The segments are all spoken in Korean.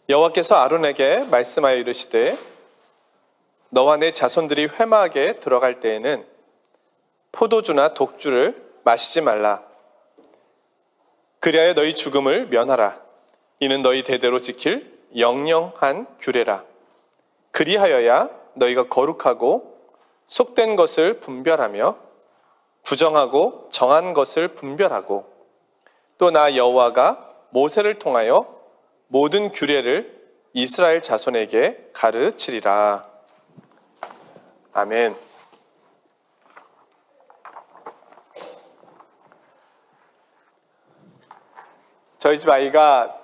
여호와께서 아론에게 말씀하여 이르시되 너와 내 자손들이 회막에 들어갈 때에는 포도주나 독주를 마시지 말라. 그리하여 너희 죽음을 면하라. 이는 너희 대대로 지킬 영영한 규례라. 그리하여야 너희가 거룩하고 속된 것을 분별하며 부정하고 정한 것을 분별하고 또 나 여호와가 모세를 통하여 모든 규례를 이스라엘 자손에게 가르치리라. 아멘. 저희 집 아이가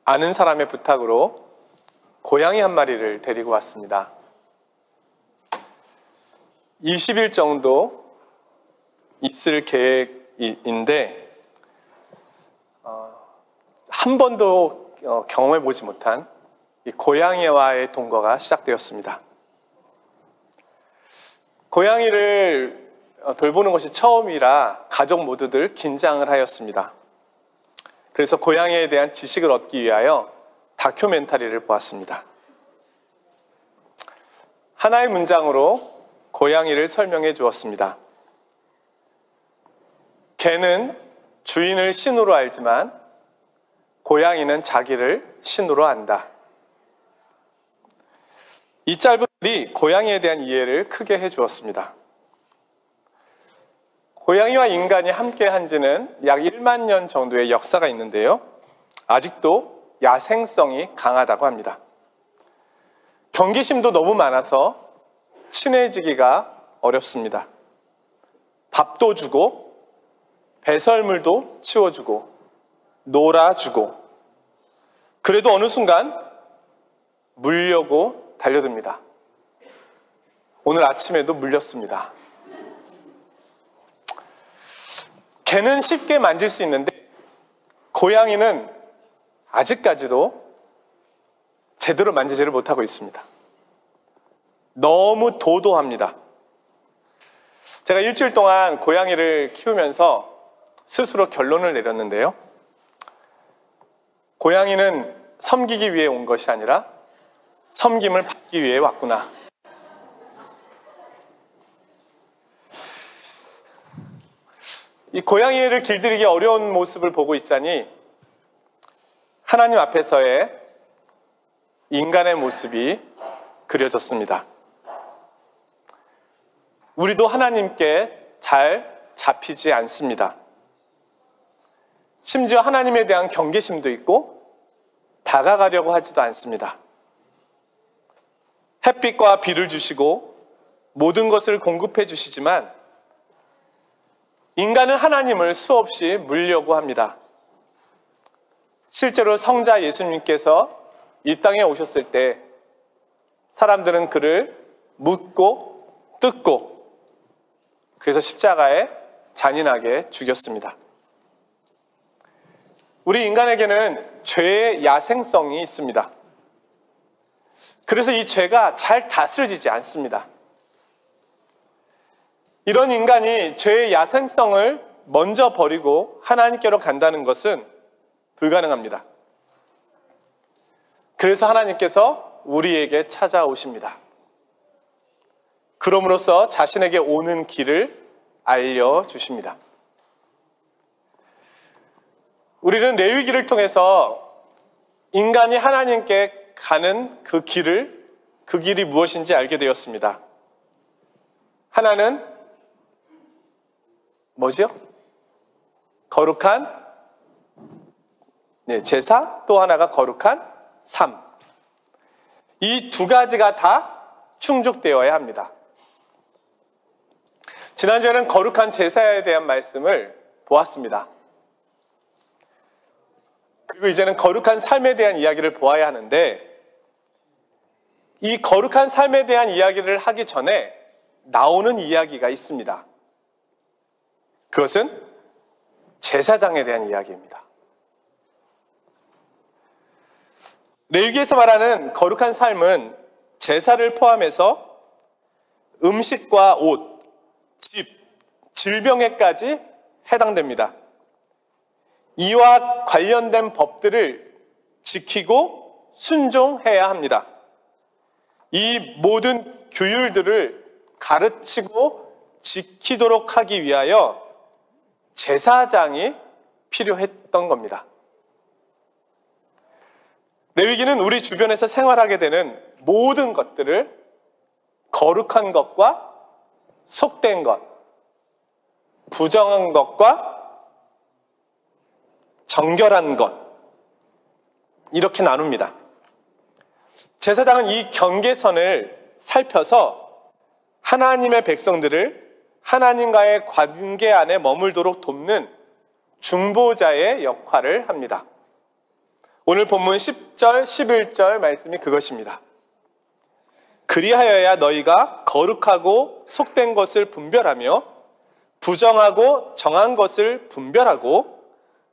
아는 사람의 부탁으로 고양이 한 마리를 데리고 왔습니다. 20일 정도 있을 계획인데 한 번도 경험해 보지 못한 이 고양이와의 동거가 시작되었습니다. 고양이를 돌보는 것이 처음이라 가족 모두들 긴장을 하였습니다. 그래서 고양이에 대한 지식을 얻기 위하여 다큐멘터리를 보았습니다. 하나의 문장으로 고양이를 설명해 주었습니다. 개는 주인을 신으로 알지만 고양이는 자기를 신으로 안다. 이 짧은 글이 고양이에 대한 이해를 크게 해 주었습니다. 고양이와 인간이 함께 한 지는 약 1만 년 정도의 역사가 있는데요. 아직도 야생성이 강하다고 합니다. 경계심도 너무 많아서 친해지기가 어렵습니다. 밥도 주고 배설물도 치워주고 놀아주고 그래도 어느 순간 물려고 달려듭니다. 오늘 아침에도 물렸습니다. 개는 쉽게 만질 수 있는데 고양이는 아직까지도 제대로 만지지를 못하고 있습니다. 너무 도도합니다. 제가 일주일 동안 고양이를 키우면서 스스로 결론을 내렸는데요. 고양이는 섬기기 위해 온 것이 아니라 섬김을 받기 위해 왔구나. 이 고양이를 길들이기 어려운 모습을 보고 있자니 하나님 앞에서의 인간의 모습이 그려졌습니다. 우리도 하나님께 잘 잡히지 않습니다. 심지어 하나님에 대한 경계심도 있고 다가가려고 하지도 않습니다. 햇빛과 비를 주시고 모든 것을 공급해 주시지만 인간은 하나님을 수없이 물려고 합니다. 실제로 성자 예수님께서 이 땅에 오셨을 때 사람들은 그를 묻고 뜯고 그래서 십자가에 잔인하게 죽였습니다. 우리 인간에게는 죄의 야생성이 있습니다. 그래서 이 죄가 잘 다스려지지 않습니다. 이런 인간이 죄의 야생성을 먼저 버리고 하나님께로 간다는 것은 불가능합니다. 그래서 하나님께서 우리에게 찾아오십니다. 그럼으로써 자신에게 오는 길을 알려주십니다. 우리는 레위기를 통해서 인간이 하나님께 가는 그 길이 무엇인지 알게 되었습니다. 하나는 뭐죠? 거룩한 제사, 또 하나가 거룩한 삶. 이 두 가지가 다 충족되어야 합니다. 지난주에는 거룩한 제사에 대한 말씀을 보았습니다. 그리고 이제는 거룩한 삶에 대한 이야기를 보아야 하는데 이 거룩한 삶에 대한 이야기를 하기 전에 나오는 이야기가 있습니다. 그것은 제사장에 대한 이야기입니다. 레위기에서 말하는 거룩한 삶은 제사를 포함해서 음식과 옷, 집, 질병에까지 해당됩니다. 이와 관련된 법들을 지키고 순종해야 합니다. 이 모든 규율들을 가르치고 지키도록 하기 위하여 제사장이 필요했던 겁니다. 레위기는 우리 주변에서 생활하게 되는 모든 것들을 거룩한 것과 속된 것, 부정한 것과 정결한 것, 이렇게 나눕니다. 제사장은 이 경계선을 살펴서 하나님의 백성들을 하나님과의 관계 안에 머물도록 돕는 중보자의 역할을 합니다. 오늘 본문 10절, 11절 말씀이 그것입니다. 그리하여야 너희가 거룩하고 속된 것을 분별하며 부정하고 정한 것을 분별하고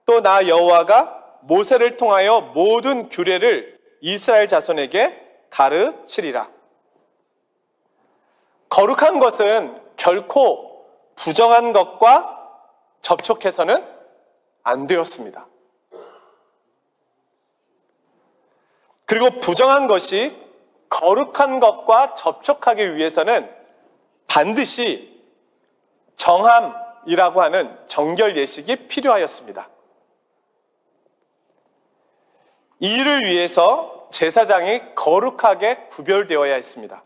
또 나 여호와가 모세를 통하여 모든 규례를 이스라엘 자손에게 가르치리라. 거룩한 것은 결코 부정한 것과 접촉해서는 안 되었습니다. 그리고 부정한 것이 거룩한 것과 접촉하기 위해서는 반드시 정함이라고 하는 정결 예식이 필요하였습니다. 이 일을 위해서 제사장이 거룩하게 구별되어야 했습니다.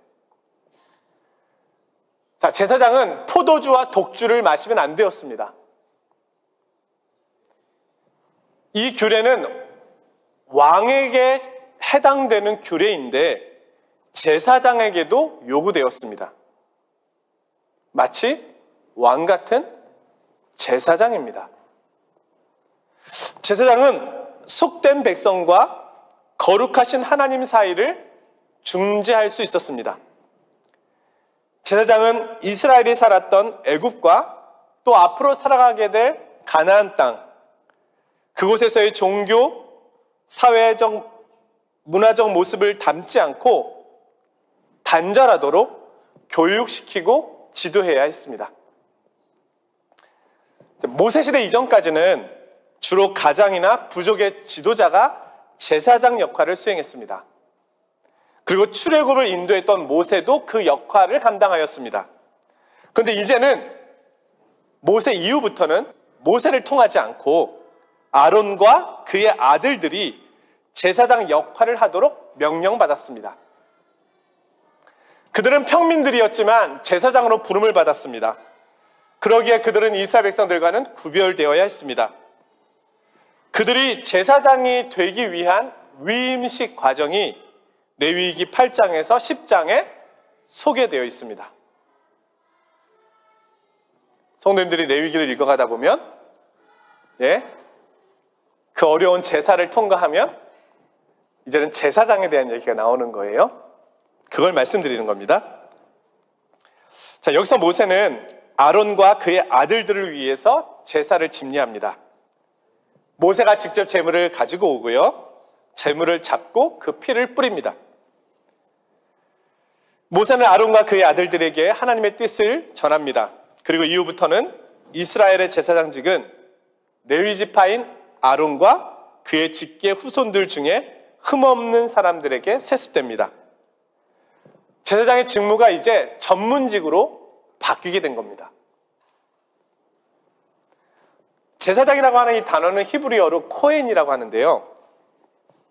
자, 제사장은 포도주와 독주를 마시면 안 되었습니다. 이 규례는 왕에게 해당되는 규례인데 제사장에게도 요구되었습니다. 마치 왕 같은 제사장입니다. 제사장은 속된 백성과 거룩하신 하나님 사이를 중재할 수 있었습니다. 제사장은 이스라엘이 살았던 애굽과 또 앞으로 살아가게 될 가나안 땅, 그곳에서의 종교, 사회적, 문화적 모습을 담지 않고 단절하도록 교육시키고 지도해야 했습니다. 모세시대 이전까지는 주로 가장이나 부족의 지도자가 제사장 역할을 수행했습니다. 그리고 출애굽을 인도했던 모세도 그 역할을 감당하였습니다. 그런데 이제는 모세 이후부터는 모세를 통하지 않고 아론과 그의 아들들이 제사장 역할을 하도록 명령받았습니다. 그들은 평민들이었지만 제사장으로 부름을 받았습니다. 그러기에 그들은 이스라엘 백성들과는 구별되어야 했습니다. 그들이 제사장이 되기 위한 위임식 과정이 레위기 8장에서 10장에 소개되어 있습니다. 성도님들이 레위기를 읽어가다 보면 그 어려운 제사를 통과하면 이제는 제사장에 대한 얘기가 나오는 거예요. 그걸 말씀드리는 겁니다. 자, 여기서 모세는 아론과 그의 아들들을 위해서 제사를 집례합니다. 모세가 직접 제물을 가지고 오고요, 제물을 잡고 그 피를 뿌립니다. 모세는 아론과 그의 아들들에게 하나님의 뜻을 전합니다. 그리고 이후부터는 이스라엘의 제사장직은 레위지파인 아론과 그의 직계 후손들 중에 흠없는 사람들에게 세습됩니다. 제사장의 직무가 이제 전문직으로 바뀌게 된 겁니다. 제사장이라고 하는 이 단어는 히브리어로 코헨이라고 하는데요,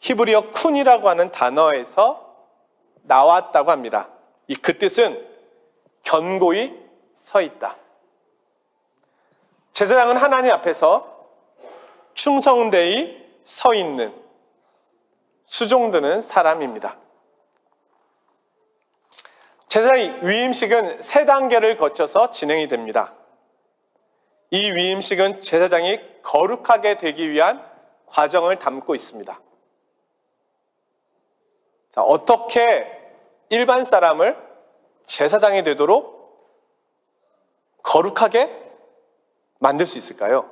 히브리어 쿤이라고 하는 단어에서 나왔다고 합니다. 그 뜻은 견고히 서 있다. 제사장은 하나님 앞에서 충성되이 서 있는, 수종드는 사람입니다. 제사장 위임식은 3단계를 거쳐서 진행이 됩니다. 이 위임식은 제사장이 거룩하게 되기 위한 과정을 담고 있습니다. 자, 어떻게 일반 사람을 제사장이 되도록 거룩하게 만들 수 있을까요?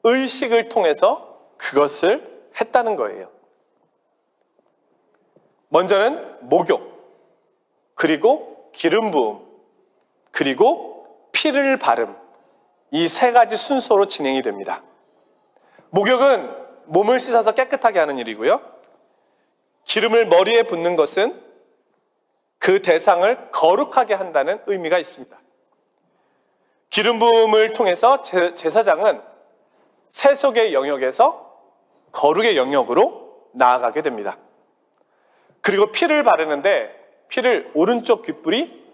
의식을 통해서 그것을 했다는 거예요. 먼저는 목욕, 그리고 기름 부음, 그리고 피를 바름, 이 3가지 순서로 진행이 됩니다. 목욕은 몸을 씻어서 깨끗하게 하는 일이고요. 기름을 머리에 붓는 것은 그 대상을 거룩하게 한다는 의미가 있습니다. 기름 부음을 통해서 제사장은 세속의 영역에서 거룩의 영역으로 나아가게 됩니다. 그리고 피를 바르는데 피를 오른쪽 귓불이,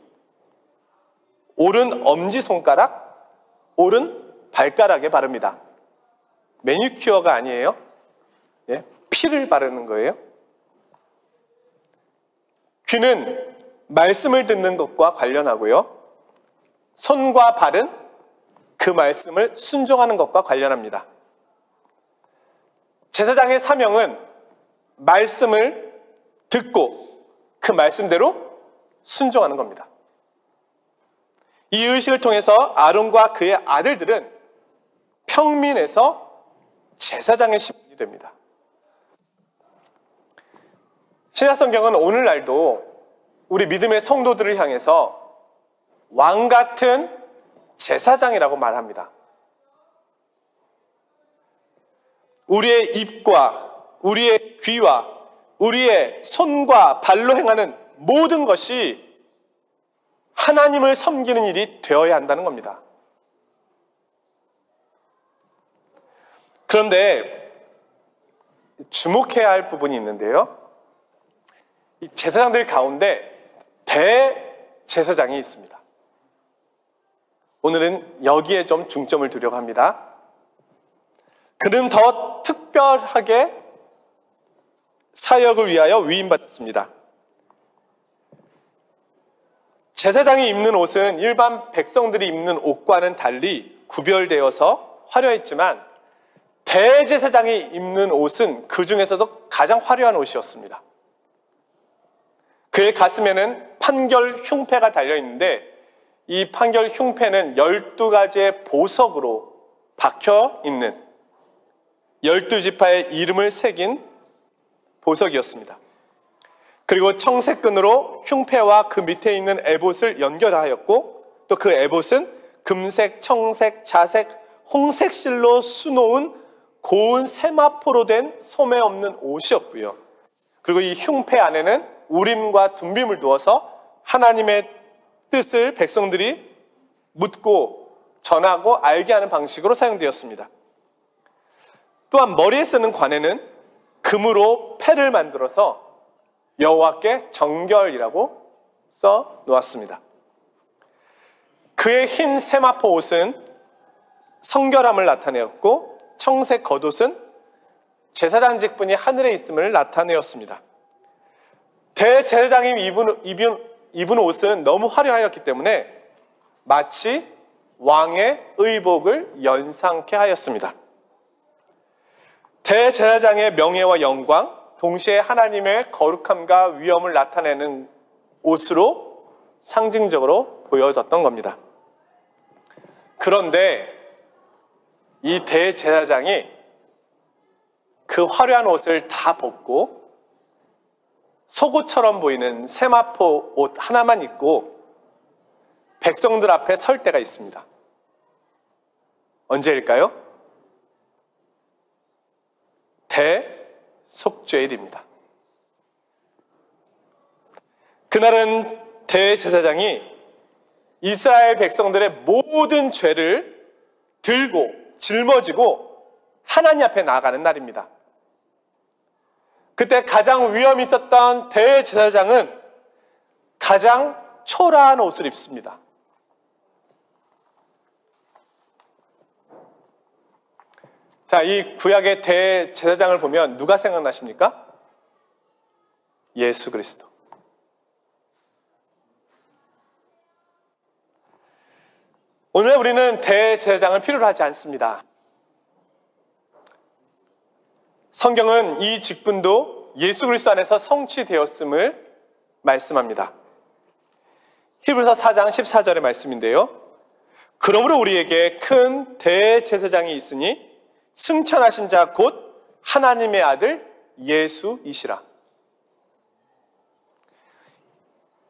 오른 엄지손가락, 오른 발가락에 바릅니다. 매니큐어가 아니에요. 예? 피를 바르는 거예요. 귀는 말씀을 듣는 것과 관련하고요. 손과 발은 그 말씀을 순종하는 것과 관련합니다. 제사장의 사명은 말씀을 듣고 그 말씀대로 순종하는 겁니다. 이 의식을 통해서 아론과 그의 아들들은 평민에서 제사장의 신분이 됩니다. 신약성경은 오늘날도 우리 믿음의 성도들을 향해서 왕 같은 제사장이라고 말합니다. 우리의 입과 우리의 귀와 우리의 손과 발로 행하는 모든 것이 하나님을 섬기는 일이 되어야 한다는 겁니다. 그런데 주목해야 할 부분이 있는데요. 이 제사장들 가운데 대제사장이 있습니다. 오늘은 여기에 좀 중점을 두려고 합니다. 그는 더 특별하게 사역을 위하여 위임받았습니다. 제사장이 입는 옷은 일반 백성들이 입는 옷과는 달리 구별되어서 화려했지만 대제사장이 입는 옷은 그 중에서도 가장 화려한 옷이었습니다. 그의 가슴에는 판결 흉패가 달려있는데 이 판결 흉패는 12가지의 보석으로 박혀있는 12지파의 이름을 새긴 보석이었습니다. 그리고 청색끈으로 흉패와 그 밑에 있는 에봇을 연결하였고 또 그 에봇은 금색, 청색, 자색, 홍색 실로 수놓은 고운 세마포로 된 소매 없는 옷이었고요. 그리고 이 흉패 안에는 우림과 둠빔을 두어서 하나님의 뜻을 백성들이 묻고 전하고 알게 하는 방식으로 사용되었습니다. 또한 머리에 쓰는 관에는 금으로 패를 만들어서 여호와께 정결이라고 써 놓았습니다. 그의 흰 세마포 옷은 성결함을 나타내었고 청색 겉옷은 제사장 직분이 하늘에 있음을 나타내었습니다. 대제사장이 입은 옷은 너무 화려하였기 때문에 마치 왕의 의복을 연상케 하였습니다. 대제사장의 명예와 영광, 동시에 하나님의 거룩함과 위엄을 나타내는 옷으로 상징적으로 보여졌던 겁니다. 그런데 이 대제사장이 그 화려한 옷을 다 벗고 속옷처럼 보이는 세마포 옷 하나만 입고 백성들 앞에 설 때가 있습니다. 언제일까요? 대속죄일입니다. 그날은 대제사장이 이스라엘 백성들의 모든 죄를 들고 짊어지고 하나님 앞에 나아가는 날입니다. 그때 가장 위엄이 있었던 대제사장은 가장 초라한 옷을 입습니다. 자, 이 구약의 대제사장을 보면 누가 생각나십니까? 예수 그리스도. 오늘 우리는 대제사장을 필요로 하지 않습니다. 성경은 이 직분도 예수 그리스도 안에서 성취되었음을 말씀합니다. 히브리서 4장 14절의 말씀인데요. 그러므로 우리에게 큰 대제사장이 있으니 승천하신 자 곧 하나님의 아들 예수이시라.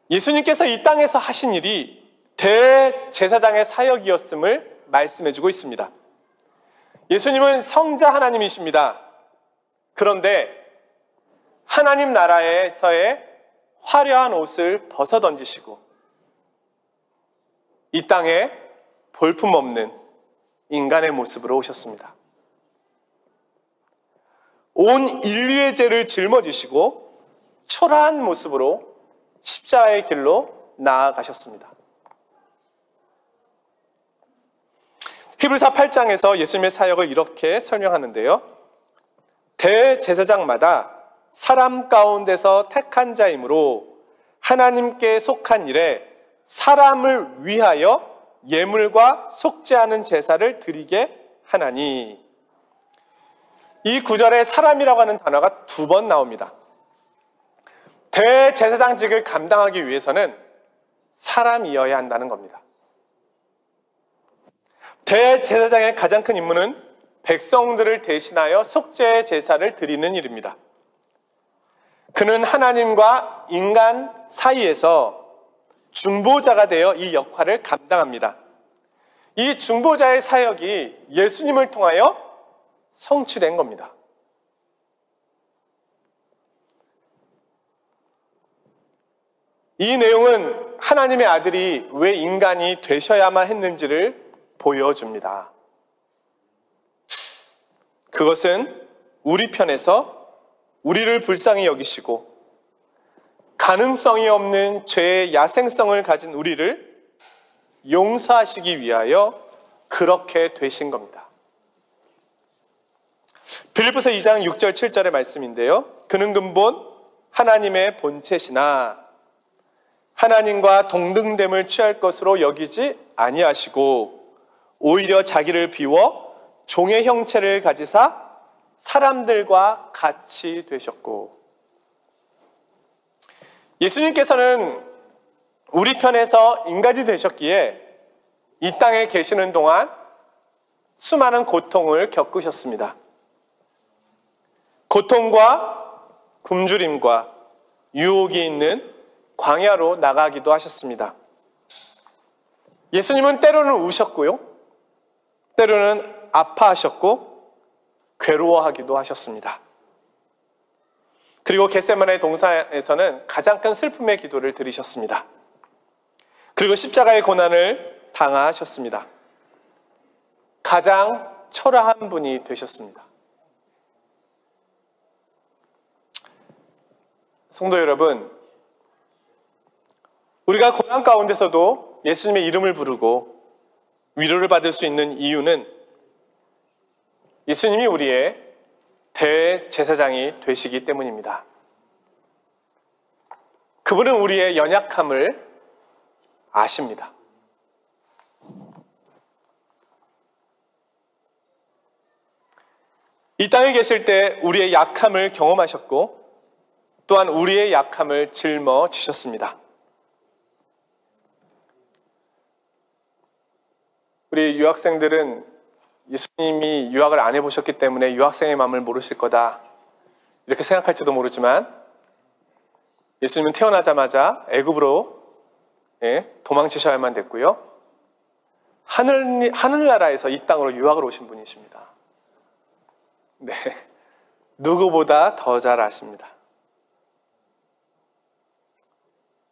예수님께서 이 땅에서 하신 일이 대제사장의 사역이었음을 말씀해주고 있습니다. 예수님은 성자 하나님이십니다. 그런데 하나님 나라에서의 화려한 옷을 벗어던지시고 이 땅에 볼품없는 인간의 모습으로 오셨습니다. 온 인류의 죄를 짊어지시고 초라한 모습으로 십자가의 길로 나아가셨습니다. 히브리서 8장에서 예수님의 사역을 이렇게 설명하는데요. 대제사장마다 사람 가운데서 택한 자이므로 하나님께 속한 일에 사람을 위하여 예물과 속죄 않은 제사를 드리게 하나니. 이 구절에 사람이라고 하는 단어가 2번 나옵니다. 대제사장직을 감당하기 위해서는 사람이어야 한다는 겁니다. 대제사장의 가장 큰 임무는 백성들을 대신하여 속죄 제사를 드리는 일입니다. 그는 하나님과 인간 사이에서 중보자가 되어 이 역할을 감당합니다. 이 중보자의 사역이 예수님을 통하여 성취된 겁니다. 이 내용은 하나님의 아들이 왜 인간이 되셔야만 했는지를 보여줍니다. 그것은 우리 편에서 우리를 불쌍히 여기시고 가능성이 없는 죄의 야생성을 가진 우리를 용서하시기 위하여 그렇게 되신 겁니다. 빌립보서 2장 6절 7절의 말씀인데요. 그는 근본 하나님의 본체시나 하나님과 동등됨을 취할 것으로 여기지 아니하시고 오히려 자기를 비워 종의 형체를 가지사 사람들과 같이 되셨고. 예수님께서는 우리 편에서 인간이 되셨기에 이 땅에 계시는 동안 수많은 고통을 겪으셨습니다. 고통과 굶주림과 유혹이 있는 광야로 나가기도 하셨습니다. 예수님은 때로는 우셨고요, 때로는 아파하셨고 괴로워하기도 하셨습니다. 그리고 겟세마네 동산에서는 가장 큰 슬픔의 기도를 드리셨습니다. 그리고 십자가의 고난을 당하셨습니다. 가장 초라한 분이 되셨습니다. 성도 여러분, 우리가 고난 가운데서도 예수님의 이름을 부르고 위로를 받을 수 있는 이유는 예수님이 우리의 대제사장이 되시기 때문입니다. 그분은 우리의 연약함을 아십니다. 이 땅에 계실 때 우리의 약함을 경험하셨고 또한 우리의 약함을 짊어지셨습니다. 우리 유학생들은 예수님이 유학을 안 해보셨기 때문에 유학생의 마음을 모르실 거다 이렇게 생각할지도 모르지만, 예수님은 태어나자마자 애굽으로 도망치셔야만 됐고요, 하늘나라에서 이 땅으로 유학을 오신 분이십니다. 네, 누구보다 더 잘 아십니다.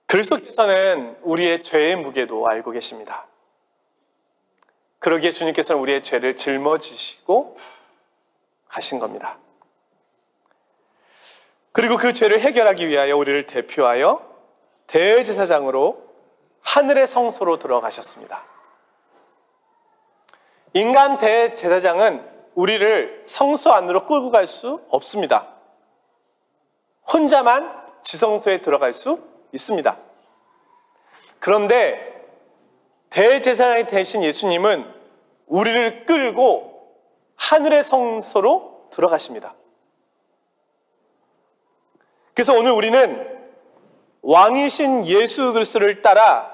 그리스도께서는 우리의 죄의 무게도 알고 계십니다. 그러기에 주님께서는 우리의 죄를 짊어지시고 가신 겁니다. 그리고 그 죄를 해결하기 위하여 우리를 대표하여 대제사장으로 하늘의 성소로 들어가셨습니다. 인간 대제사장은 우리를 성소 안으로 끌고 갈 수 없습니다. 혼자만 지성소에 들어갈 수 있습니다. 그런데 대제사장이 되신 예수님은 우리를 끌고 하늘의 성소로 들어가십니다. 그래서 오늘 우리는 왕이신 예수 그리스도를 따라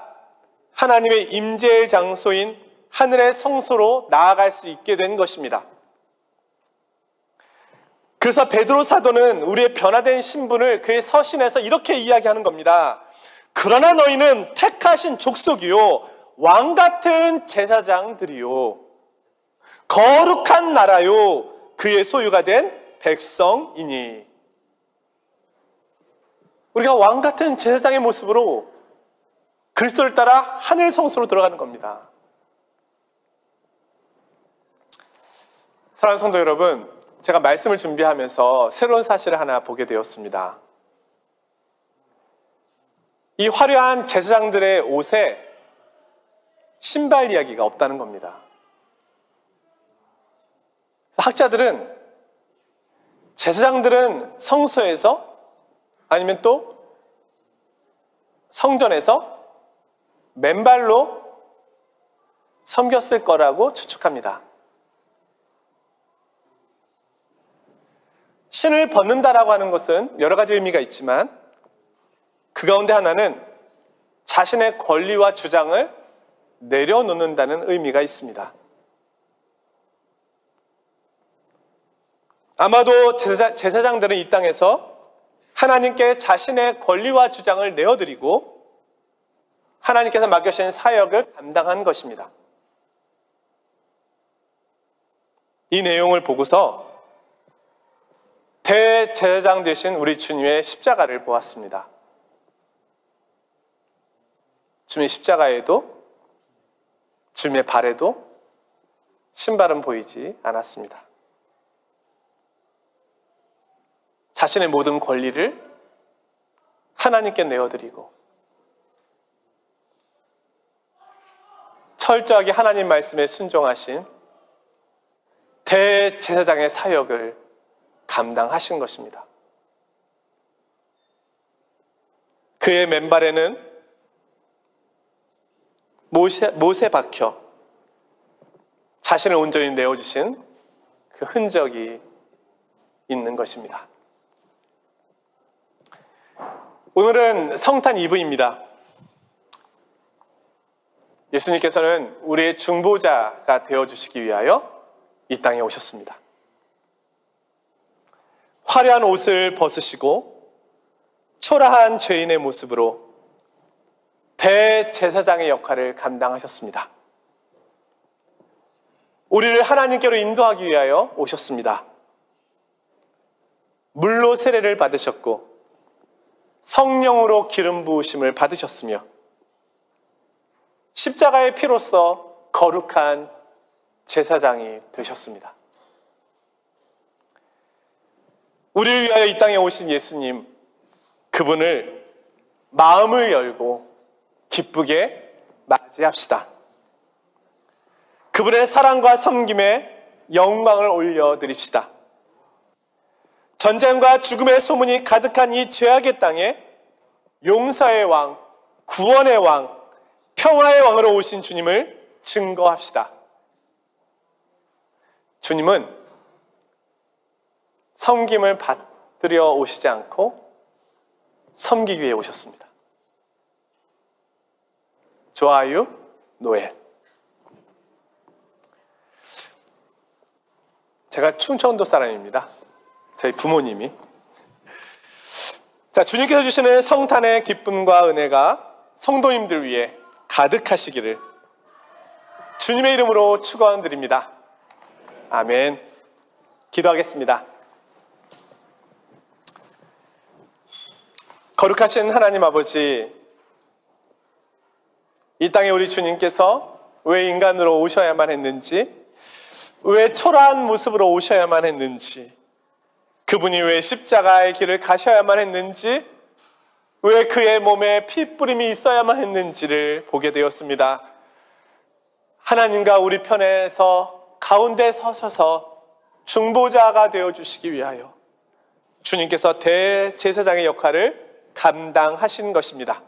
하나님의 임재의 장소인 하늘의 성소로 나아갈 수 있게 된 것입니다. 그래서 베드로 사도는 우리의 변화된 신분을 그의 서신에서 이렇게 이야기하는 겁니다. 그러나 너희는 택하신 족속이요 왕같은 제사장들이요 거룩한 나라요 그의 소유가 된 백성이니. 우리가 왕 같은 제사장의 모습으로 그리스도를 따라 하늘 성소로 들어가는 겁니다. 사랑하는 성도 여러분, 제가 말씀을 준비하면서 새로운 사실을 하나 보게 되었습니다. 이 화려한 제사장들의 옷에 신발 이야기가 없다는 겁니다. 학자들은 제사장들은 성소에서 아니면 또 성전에서 맨발로 섬겼을 거라고 추측합니다. 신을 벗는다라고 하는 것은 여러 가지 의미가 있지만 그 가운데 하나는 자신의 권리와 주장을 내려놓는다는 의미가 있습니다. 아마도 제사장들은 이 땅에서 하나님께 자신의 권리와 주장을 내어드리고 하나님께서 맡겨주신 사역을 감당한 것입니다. 이 내용을 보고서 대제사장 되신 우리 주님의 십자가를 보았습니다. 주님의 십자가에도 주님의 발에도 신발은 보이지 않았습니다. 자신의 모든 권리를 하나님께 내어드리고 철저하게 하나님 말씀에 순종하신 대제사장의 사역을 감당하신 것입니다. 그의 맨발에는 못에 박혀 자신을 온전히 내어주신 그 흔적이 있는 것입니다. 오늘은 성탄 이브입니다. 예수님께서는 우리의 중보자가 되어주시기 위하여 이 땅에 오셨습니다. 화려한 옷을 벗으시고 초라한 죄인의 모습으로 대제사장의 역할을 감당하셨습니다. 우리를 하나님께로 인도하기 위하여 오셨습니다. 물로 세례를 받으셨고 성령으로 기름 부으심을 받으셨으며 십자가의 피로써 거룩한 제사장이 되셨습니다. 우리를 위하여 이 땅에 오신 예수님, 그분을 마음을 열고 기쁘게 맞이합시다. 그분의 사랑과 섬김에 영광을 올려드립시다. 전쟁과 죽음의 소문이 가득한 이 죄악의 땅에 용서의 왕, 구원의 왕, 평화의 왕으로 오신 주님을 증거합시다. 주님은 섬김을 받들여 오시지 않고 섬기기 위해 오셨습니다. 좋아요, 노엘. 제가 충청도 사람입니다. 저희 부모님이. 자, 주님께서 주시는 성탄의 기쁨과 은혜가 성도님들 위해 가득하시기를 주님의 이름으로 축원드립니다. 아멘. 기도하겠습니다. 거룩하신 하나님 아버지, 이 땅에 우리 주님께서 왜 인간으로 오셔야만 했는지, 왜 초라한 모습으로 오셔야만 했는지, 그분이 왜 십자가의 길을 가셔야만 했는지, 왜 그의 몸에 피뿌림이 있어야만 했는지를 보게 되었습니다. 하나님과 우리 편에서 가운데 서셔서 중보자가 되어주시기 위하여 주님께서 대제사장의 역할을 감당하신 것입니다.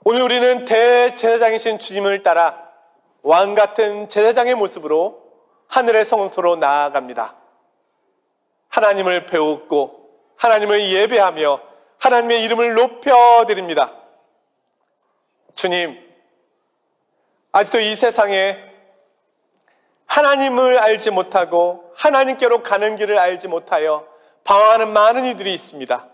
오늘 우리는 대제사장이신 주님을 따라 왕같은 제사장의 모습으로 하늘의 성소로 나아갑니다. 하나님을 배우고 하나님을 예배하며 하나님의 이름을 높여드립니다. 주님, 아직도 이 세상에 하나님을 알지 못하고 하나님께로 가는 길을 알지 못하여 방황하는 많은 이들이 있습니다.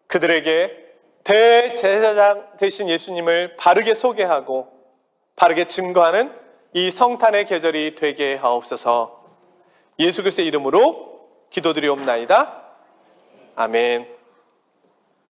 그들에게 대제사장 되신 예수님을 바르게 소개하고 바르게 증거하는 이 성탄의 계절이 되게 하옵소서. 예수 그리스도의 이름으로 기도드리옵나이다. 아멘.